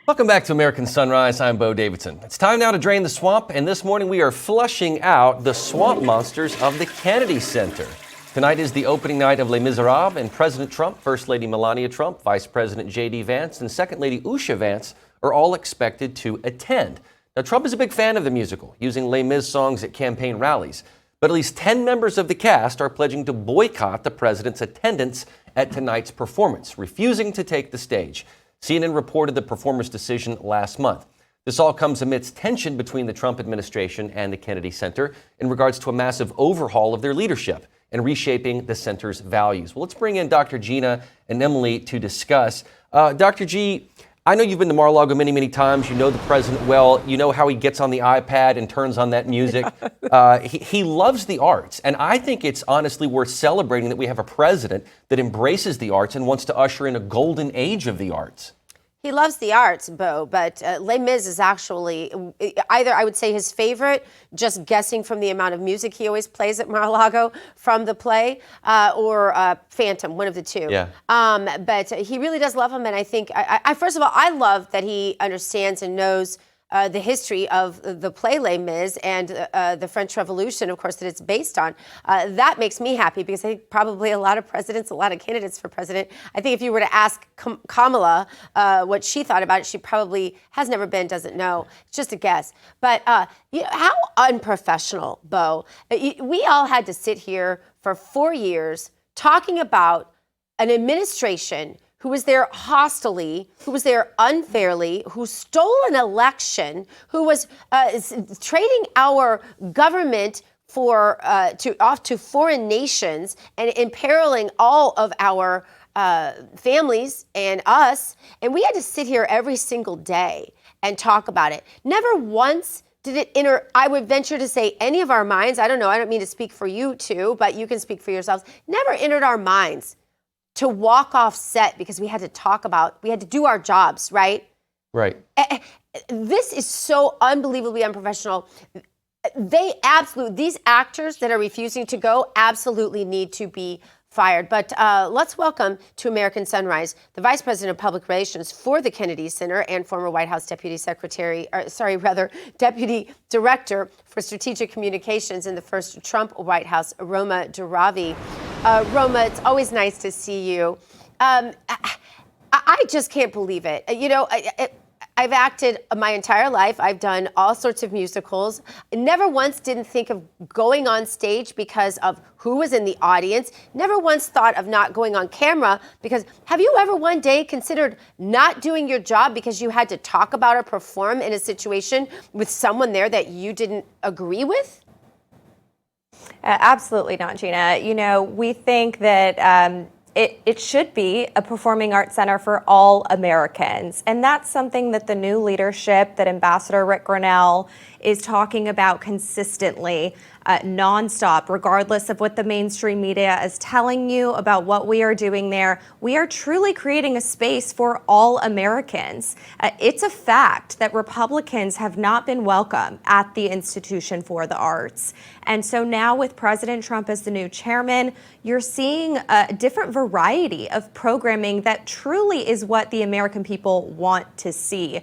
Welcome back to American Sunrise. I'm Bo Davidson. It's time now to drain the swamp, and this morning we are flushing out the swamp monsters of the Kennedy Center. Tonight is the opening night of Les Misérables, and President Trump, First Lady Melania Trump, Vice President J.D. Vance, and Second Lady Usha Vance are all expected to attend. Now, Trump is a big fan of the musical, using Les Mis songs at campaign rallies. But at least 10 members of the cast are pledging to boycott the president's attendance at tonight's performance, refusing to take the stage. CNN reported the performers' decision last month. This all comes amidst tension between the Trump administration and the Kennedy Center in regards to a massive overhaul of their leadership and reshaping the center's values. Well, let's bring in Dr. Gina and Emily to discuss. Dr. G, I know you've been to Mar-a-Lago many, many times. You know the president well. You know how he gets on the iPad and turns on that music. He loves the arts. And I think it's honestly worth celebrating that we have a president that embraces the arts and wants to usher in a golden age of the arts. He loves the arts, Bo, but Les Mis is actually either, I would say, his favorite, just guessing from the amount of music he always plays at Mar-a-Lago from the play, or Phantom, one of the two. Yeah. But he really does love him, and I think, first of all, I love that he understands and knows the history of the play Les Mis and the French Revolution, of course, that it's based on. That makes me happy because I think probably a lot of presidents, a lot of candidates for president, I think if you were to ask Kamala what she thought about it, she probably has never been, doesn't know. It's just a guess. But how unprofessional, Bo. We all had to sit here for 4 years talking about an administration who was there hostily, who was there unfairly, who stole an election, who was trading our government off to foreign nations and imperiling all of our families and us. And we had to sit here every single day and talk about it. Never once did it enter, I would venture to say, any of our minds, I don't know, I don't mean to speak for you two, but you can speak for yourselves, never entered our minds to walk off set because we had to do our jobs, right? Right. This is so unbelievably unprofessional. These actors that are refusing to go absolutely need to be fired. But let's welcome to American Sunrise the Vice President of Public Relations for the Kennedy Center and former White House Deputy Director for Strategic Communications in the first Trump White House, Roma Duravi. Roma, it's always nice to see you. I just can't believe it. You know, I've acted my entire life. I've done all sorts of musicals. Never once didn't think of going on stage because of who was in the audience. Never once thought of not going on camera because have you ever one day considered not doing your job because you had to talk about or perform in a situation with someone there that you didn't agree with? Absolutely not, Gina. You know, we think that it should be a performing arts center for all Americans. And that's something that the new leadership that Ambassador Rick Grenell is talking about consistently, nonstop, regardless of what the mainstream media is telling you about what we are doing there. We are truly creating a space for all Americans. It's a fact that Republicans have not been welcome at the Institution for the Arts. And so now with President Trump as the new chairman, you're seeing a different variety of programming that truly is what the American people want to see.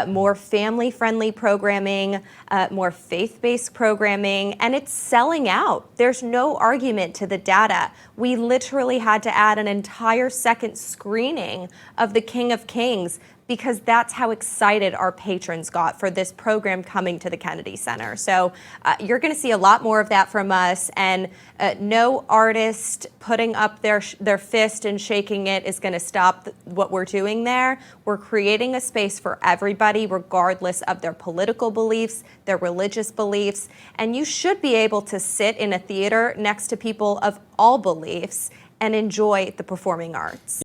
More family-friendly programming, more faith-based programming, and it's selling out. There's no argument to the data. We literally had to add an entire second screening of The King of Kings because that's how excited our patrons got for this program coming to the Kennedy Center. So you're going to see a lot more of that from us, and no artist putting up their fist and shaking it is going to stop what we're doing there. We're creating a space for everybody, regardless of their political beliefs, their religious beliefs, and you should be able to sit in a theater next to people of all beliefs and enjoy the performing arts.